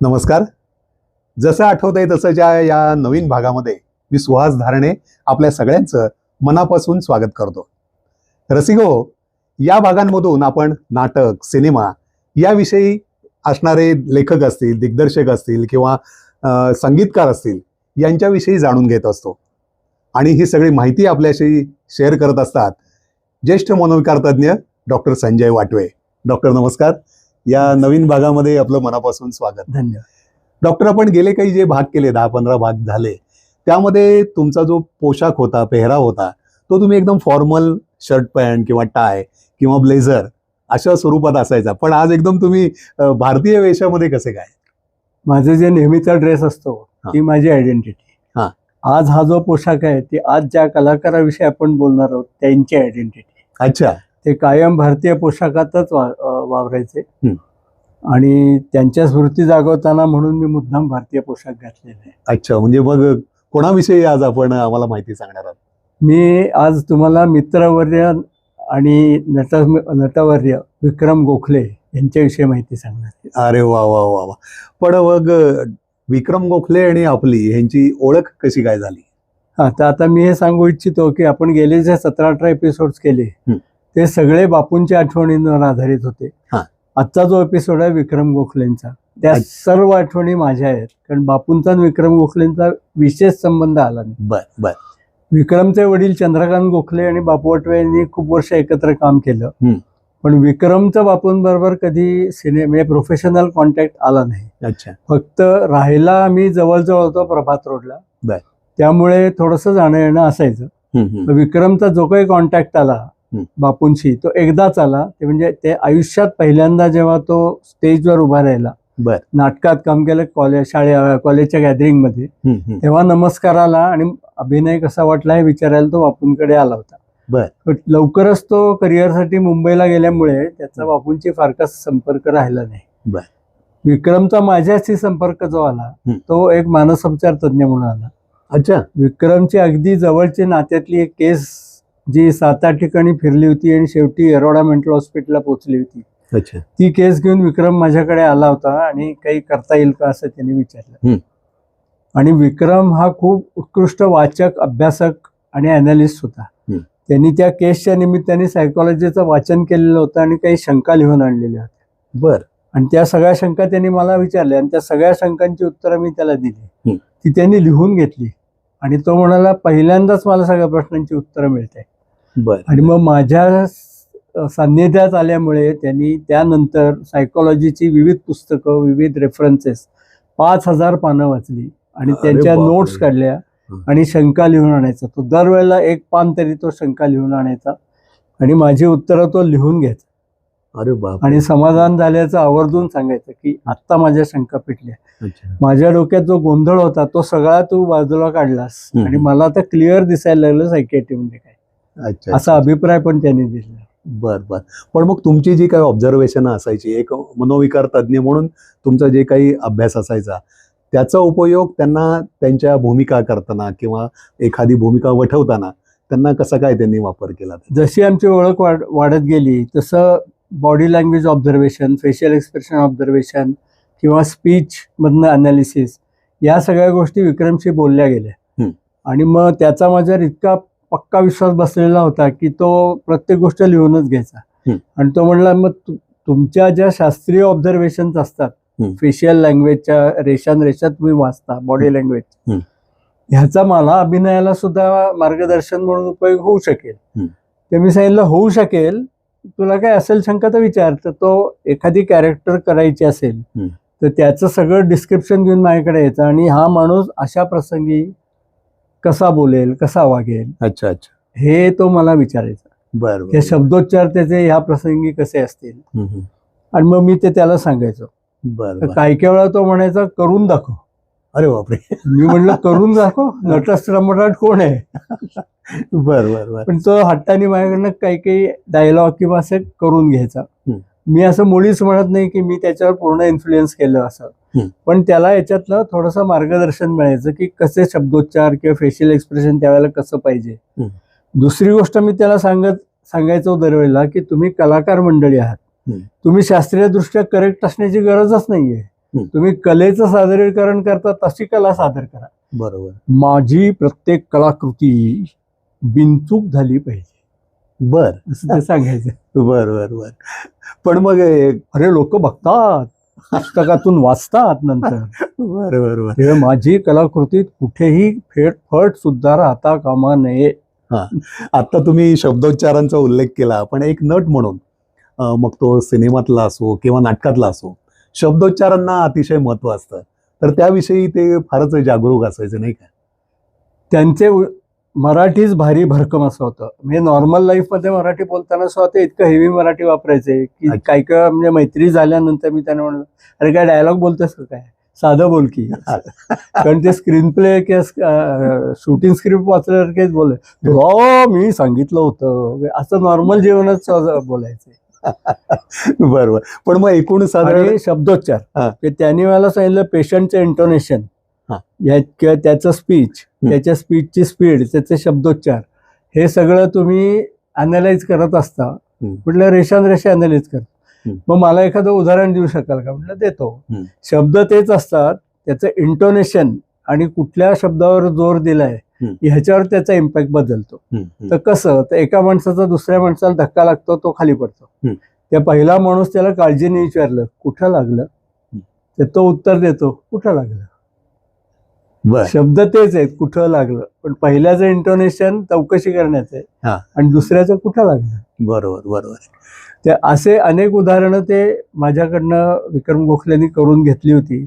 नमस्कार. जसं आठवतंय तसंच्या या नवीन भागामध्ये मी सुहास धारणे आपल्या सगळ्यांचं मनापासून स्वागत करतो. रसिको, या भागांमधून आपण नाटक, सिनेमा याविषयी असणारे लेखक असतील, दिग्दर्शक असतील किंवा संगीतकार असतील यांच्याविषयी जाणून घेत असतो आणि ही सगळी माहिती आपल्याशी शेअर करत असतात ज्येष्ठ मनोविकार तज्ज्ञ डॉक्टर संजय वाटवे. डॉक्टर नमस्कार. या नवीन भागामध्ये आपलं मनापासून स्वागत. धन्यवाद. डॉक्टर, आपण गेले काही जे भाग केले 10-15 भाग झाले त्यामध्ये तुमचा जो पोशाख होता, पेहराव होता, तो तुम्ही एकदम फॉर्मल शर्ट पॅन्ट किंवा टाय किंवा ब्लेझर अशा स्वरूपात असायचा, पण आज एकदम तुम्ही भारतीय वेशामध्ये कसे काय? माझं जे नेहमीचा ड्रेस असतो ती माझी आयडेंटिटी. हा. आज हा जो पोशाख आहे ती आज ज्या कलाकाराविषयी आपण बोलणार आहोत त्यांची आयडेंटिटी. अच्छा. ते कायम भारतीय पोशाखातच वावरायचे हं. आणि त्यांच्या स्मृती जागवताना म्हणून मी मुद्दाम भारतीय पोशाख घातलेला आहे. अच्छा, म्हणजे मग कोणाविषयी आज आपण आम्हाला माहिती सांगणार आहात? मी आज तुम्हाला मित्रवर्य आणि नटवर्य विक्रम गोखले यांच्याविषयी माहिती सांगणार आहे. अरे वा वा वा वा. पण मग विक्रम गोखले आणि आपली यांची ओळख कशी काय झाली? हा, तर आता मी हे सांगू इच्छितो की आपण गेले जे 17-18 एपिसोड्स केले ते सगळे बापूंच्या आठवणींवर आधारित होते. हा. आजचा जो एपिसोड आहे विक्रम गोखलेंचा, त्या सर्व आठवणी माझ्या आहेत, कारण बापूंचा आणि विक्रम गोखलेंचा विशेष संबंध आला नाही. बर बर. विक्रमचे वडील चंद्रकांत गोखले आणि बापू वाटवे यांनी खूप वर्ष एकत्र काम केलं, पण विक्रमचा बापूंबरोबर कधी म्हणजे प्रोफेशनल कॉन्टॅक्ट आला नाही. अच्छा. फक्त राहायला आम्ही जवळजवळ होतो प्रभात रोडला, त्यामुळे थोडंसं जाणं येणं असायचं. विक्रमचा जो काही कॉन्टॅक्ट आला बापूंशी तो एकदाच आला, ते म्हणजे ते आयुष्यात पहिल्यांदा जेव्हा तो स्टेजवर उभा राहिला, नाटकात काम केलं, कॉलेजच्या गॅदरिंगमध्ये, तेव्हा नमस्कार आला आणि अभिनय कसा वाटला हे विचारायला तो बापूंकडे आला होता. लवकरच तो करिअरसाठी मुंबईला गेल्यामुळे त्याचा बापूंची फारकाच संपर्क राहिला नाही. विक्रमचा माझ्याशी संपर्क जो आला तो एक मानसोपचार तज्ज्ञ म्हणून आला. अच्छा. विक्रमची अगदी जवळची नात्यातली एक केस जी 7-8 ठिकाणी फिरली होती आणि शेवटी येरोडा मेंटल हॉस्पिटलला पोहोचली होती. अच्छा. ती केस घेऊन विक्रम माझ्याकडे आला होता आणि काही करता येईल का असं त्यांनी विचारलं. आणि विक्रम हा खूप उत्कृष्ट वाचक, अभ्यासक आणि अनालिस्ट होता. त्यांनी त्या केसच्या निमित्ताने सायकोलॉजीचं वाचन केलेलं होतं आणि काही शंका लिहून आणलेल्या होत्या. बर. आणि त्या सगळ्या शंका त्यांनी मला विचारल्या आणि त्या सगळ्या शंकांची उत्तरं मी त्याला दिली. ती त्यांनी लिहून घेतली आणि तो म्हणाला, पहिल्यांदाच मला सगळ्या प्रश्नांची उत्तरं मिळते. आणि मग माझ्या सान्निध्यात आल्यामुळे त्यांनी त्यानंतर सायकोलॉजीची विविध पुस्तकं, विविध रेफरन्सेस 5000 पानं वाचली आणि त्यांच्या नोट्स काढल्या आणि शंका लिहून आणायचा. तो दरवेळेला एक पान तरी तो शंका लिहून आणायचा आणि माझी उत्तरं तो लिहून घ्यायचा. अरे बाप. आणि समाधान झाल्याचं आवर्जून सांगायचं की आत्ता माझ्या शंका पेटल्या. माझ्या डोक्यात जो गोंधळ होता तो सगळा तू बाजूला काढलास आणि मला आता क्लिअर दिसायला लागलं सायकियाट्री म्हणजे काय. अच्छा. असा अभिप्राय पण त्यांनी दिला. बर बर. पण मग तुमची जी काही ऑब्झर्वेशन असायची, एक मनोविकार तज्ज्ञ म्हणून तुमचा जे काही अभ्यास असायचा त्याचा उपयोग त्यांना त्यांच्या भूमिका करताना किंवा एखादी भूमिका वठवताना त्यांना कसा काय त्यांनी वापर केला? जशी आमची ओळख वाढत गेली तसं body language observation, facial expression observation किंवा स्पीच मधनं अनालिसिस या सगळ्या गोष्टी विक्रमशी बोलल्या गेल्या. आणि मग त्याचा माझ्यावर इतका पक्का विश्वास बसलेला होता की तो प्रत्येक गोष्ट लिहूनच घ्यायचा. आणि तो म्हणला, मग तुमच्या ज्या शास्त्रीय ऑब्झर्वेशन्स असतात, फेशियल लँग्वेजच्या रेषा तुम्ही वाचता, बॉडी लँग्वेज, ह्याचा मला अभिनयाला सुद्धा मार्गदर्शन म्हणून उपयोग होऊ शकेल. ते मी सांगितलं होऊ शकेल, तुला काय असेल शंका तर विचार. तर तो एखादी कॅरेक्टर करायची असेल तर त्याचं सगळं डिस्क्रिप्शन घेऊन माझ्याकडे यायचं आणि हा माणूस अशा प्रसंगी कसा बोलेल, कसा वागेल, अच्छा अच्छा, हे तो मला विचारायचा. बरं. हे शब्दोच्चार त्याचे ह्या प्रसंगी कसे असतील आणि मग मी ते त्याला सांगायचो. बरं. काही काही वेळा तो म्हणायचा करून दाखव. अरे बापरे. मी म्हणलं करून दाखव, नटस्त्रमटाट कोण आहे. बरं बरं बरं. पण तो हट्टाने माझ्याकडनं काही काही डायलॉग किंवा असे करून घ्यायचा. मी असं मुळीच म्हणत नाही की मी त्याच्यावर पूर्ण इन्फ्लुएन्स केलं असं, पण त्याला याच्यातलं थोडंसं मार्गदर्शन मिळायचं की कसे शब्दोच्चार किंवा फेशियल एक्सप्रेशन त्यावेळेला कसं पाहिजे. दुसरी गोष्ट मी त्याला सांगायचो दरवेळेला की तुम्ही कलाकार मंडळी आहात, तुम्ही शास्त्रीय दृष्ट्या करेक्ट असण्याची गरजच नाहीये. तुम्ही कलेचं सादरीकरण करता तशी कला सादर करा. बरोबर. माझी प्रत्येक कलाकृती बिनचूक झाली पाहिजे बर असं ते सांगायचं. बर बर बर. पण मग अरे लोक बघतात, पुस्तकातून वाचतात नंतर. बर बर बर. तेव्हा माझी कलाकृतीत कुठेही फट सुद्धा राहता कामा नये. आता तुम्ही शब्दोच्चारांचा उल्लेख केला, पण एक नट म्हणून मग तो सिनेमातला असो किंवा नाटकातला असो, शब्दोच्चारांना अतिशय महत्व असतं. तर त्याविषयी ते फारच जागरूक असायचे नाही का? त्यांचे मराठीच भारी भरकम असं होतं. म्हणजे नॉर्मल लाईफमध्ये मराठी बोलताना स्वतः इतकं हेवी मराठी वापरायचे की काही काय म्हणजे मैत्री झाल्यानंतर मी त्यांना म्हणलं, अरे काय डायलॉग बोलतोस का काय, साधं बोल की. कारण ते स्क्रीन प्ले किंवा शूटिंग स्क्रिप्ट वाचल्यासारखेच बोल, मी सांगितलं होतं असं नॉर्मल जीवनच बोलायचे. बरोबर. पण मग एकूण साधारण आणि शब्दोच्चार ते त्यांनी मला सांगितलं, पेशंटचं इंटोनेशन किंवा त्याचं स्पीच, त्याच्या स्पीचची स्पीड, त्याचे शब्दोच्चार, हे सगळं तुम्ही अनालाइज करत असता. म्हटलं रेषा अनालाइज कर. मग मला एखादं उदाहरण देऊ शकाल का? म्हटलं देतो. शब्द तेच असतात, त्याचं इंटोनेशन आणि कुठल्या शब्दावर जोर दिलाय ह्याच्यावर त्याचा इम्पॅक्ट बदलतो. तर कसं, तर एका माणसाचा दुसऱ्या माणसाला धक्का लागतो, तो खाली पडतो. त्या पहिला माणूस त्याला काळजीने विचारलं कुठं लागलं, तर तो उत्तर देतो कुठं लागलं. शब्द तेच आहेत, कुठं लागलं, पण पहिल्याचं इंटोनेशन चौकशी करण्याचं आहे आणि दुसऱ्याचं कुठं लागलं. बरोबर बरोबर. ते असे अनेक उदाहरणं ते माझ्याकडनं विक्रम गोखलेंनी करून घेतली होती.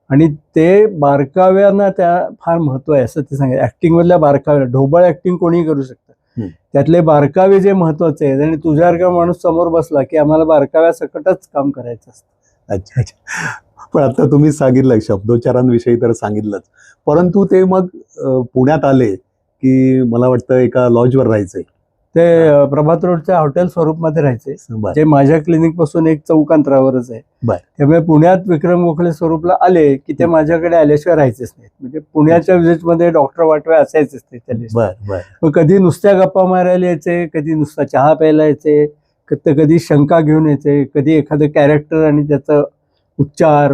आणि ते बारकाव्यांना त्या फार महत्व आहे असं ते सांगायचं. ऍक्टिंग मधल्या बारकाव्या, ढोबळ ऍक्टिंग कोणी करू शकतं, त्यातले बारकावे जे महत्वाचे आहेत. आणि तुझ्यासारखा माणूस समोर बसला की आम्हाला बारकाव्या सकटच काम करायचं असतं. अच्छा अच्छा. पण आता तुम्ही सांगितलं शब्दोच्चारांविषयी तर सांगितलंच, परंतु ते मग पुण्यात आले की मला वाटतं एका लॉजवर राहायचंय. ते प्रभात रोडच्या हॉटेल स्वरूपमध्ये राहायचे, जे माझ्या क्लिनिक पासून एक चौक अंतरावरच आहे. त्यामुळे पुण्यात विक्रम गोखले स्वरूपला आले की ते माझ्याकडे आल्याशिवाय राहायचेच नाहीत. म्हणजे पुण्याच्या विजिटमध्ये डॉक्टर वाटवे असायचेच ते त्या लिस्ट. मग कधी नुसत्या गप्पा मारायला यायचे, कधी नुसता चहा प्यायला यायचे, कधी शंका घेऊन यायचे, कधी एखादं कॅरेक्टर आणि त्याचं उच्चार,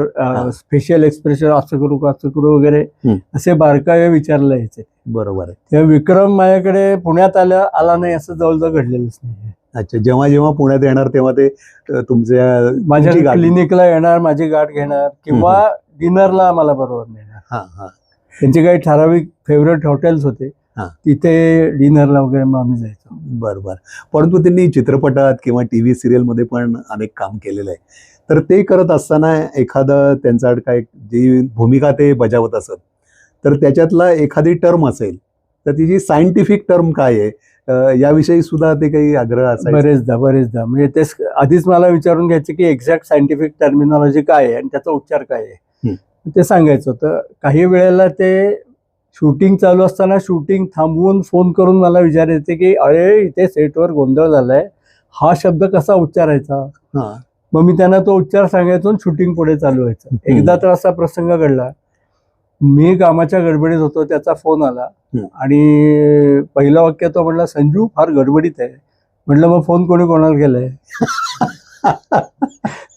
फेशियल एक्सप्रेशन असं करू वगैरे असे बारकावे विचारले यायचे. बरोबर आहे. तेव्हा विक्रम माझ्याकडे पुण्यात आला नाही असं जवळजवळ घडलेलंच नाही. अच्छा. जेव्हा जेव्हा पुण्यात येणार तेव्हा ते तुमच्या माझ्या क्लिनिकला येणार, माझी गाठ घेणार किंवा डिनरला मला बरोबर नेणार. त्यांचे काही ठराविक फेवरेट हॉटेल्स होते, तिथे डिनरला वगैरे मग आम्ही जायचो. बरोबर. परंतु त्यांनी चित्रपटात किंवा टीव्ही सिरियल मध्ये पण अनेक काम केलेलं आहे. तर ते करत असताना एखादं त्यांचा काय जी भूमिका ते बजावत असत, तर त्याच्यातला एखादी टर्म असेल तर तिची सायंटिफिक टर्म काय आहे याविषयी सुद्धा ते काही आग्रह असायचा. बरेचदा म्हणजे ते आधीच मला विचारून घ्यायचे की एक्झॅक्ट सायंटिफिक टर्मिनॉलॉजी काय आहे आणि त्याचा उच्चार काय आहे, ते सांगायचं होतं. काही वेळेला ते शूटिंग चालू असताना शूटिंग थांबवून फोन करून मला विचारायचे की अरे इथे सेटवर गोंधळ झालाय, हा शब्द कसा उच्चारायचा. मग मी त्यांना तो उच्चार सांगायचो आणि शूटिंग पुढे चालू व्हायचं. एकदा तर असा प्रसंग घडला, मी कामाच्या गडबडीत होतो, त्याचा फोन आला आणि पहिलं वाक्य तो म्हणला, संजू फार गडबडीत आहे. म्हटलं मग फोन कोणाला केलाय?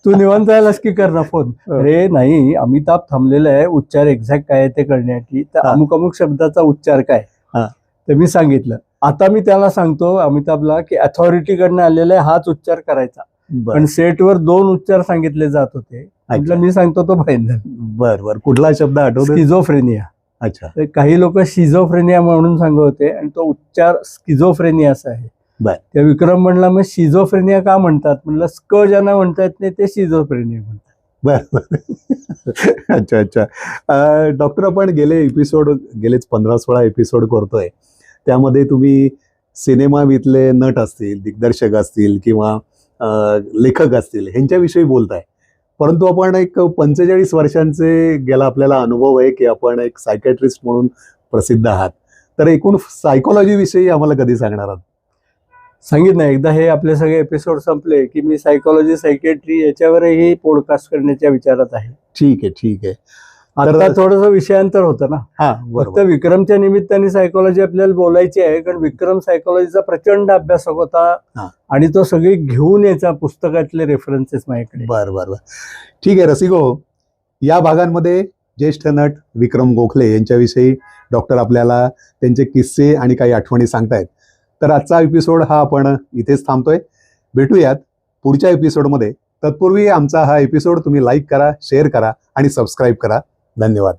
तू निवांत राहिलास की कर ना फोन. अरे नाही, अमिताभ थांबलेला आहे, उच्चार एक्झॅक्ट काय ते कळण्यासाठी, तर अमुक अमुक शब्दाचा उच्चार काय. तर मी सांगितलं. आता मी त्याला सांगतो अमिताभला की अथॉरिटीकडनं आलेला आहे, हाच उच्चार करायचा. पण सेटवर 2 उच्चार सांगितले जात होते. म्हटलं मी सांगतो तो फायनल. बरोबर. कुठला शब्द आठवतो? स्किझोफ्रेनिया. अच्छा. काही लोक शिझोफ्रेनिया म्हणून सांगत होते आणि तो उच्चार स्किझोफ्रेनिया असा आहे. त्या विक्रम म्हणला मग शिझोफ्रेनिया का म्हणतात? म्हणलं स्क ज्यांना म्हणता येत नाही ते शिझोफ्रेनिया म्हणतात. बरं. अच्छा अच्छा. डॉक्टर, आपण गेलेच 15-16 एपिसोड करतोय, त्यामध्ये तुम्ही सिनेमातले नट असतील, दिग्दर्शक असतील किंवा लेखक असतील ह्यांच्याविषयी बोलताय, परंतु आपण एक 45 वर्षांचे गेला आपल्याला अनुभव आहे की आपण एक सायकॅट्रिस्ट म्हणून प्रसिद्ध आहात. तर एकूण सायकोलॉजी विषयी आम्हाला कधी सांगणार आहात? सांगितलं एकदा, हे आपले सगळे एपिसोड संपले की मी सायकोलॉजी, सायकेट्री याच्यावरही पॉडकास्ट करण्याच्या विचारात आहे. ठीक आहे ठीक आहे. आता थोडंसं विषयांतर होतं ना. फक्त विक्रमच्या निमित्ताने सायकोलॉजी आपल्याला बोलायची आहे, कारण विक्रम सायकोलॉजीचा प्रचंड अभ्यासक होता आणि तो सगळी घेऊन यायचा पुस्तकातले रेफरन्सेस माझ्याकडे. बरं. ठीक आहे रसिको, या भागांमध्ये ज्येष्ठ नट विक्रम गोखले यांच्याविषयी डॉक्टर आपल्याला त्यांचे किस्से आणि काही आठवणी सांगतायत. तर आजचा एपिसोड हा आपण इथेच थांबतोय. भेटूयात पुढच्या एपिसोडमध्ये. तत्पूर्वी आमचा हा एपिसोड तुम्ही लाईक करा, शेअर करा आणि सबस्क्राईब करा. धन्यवाद.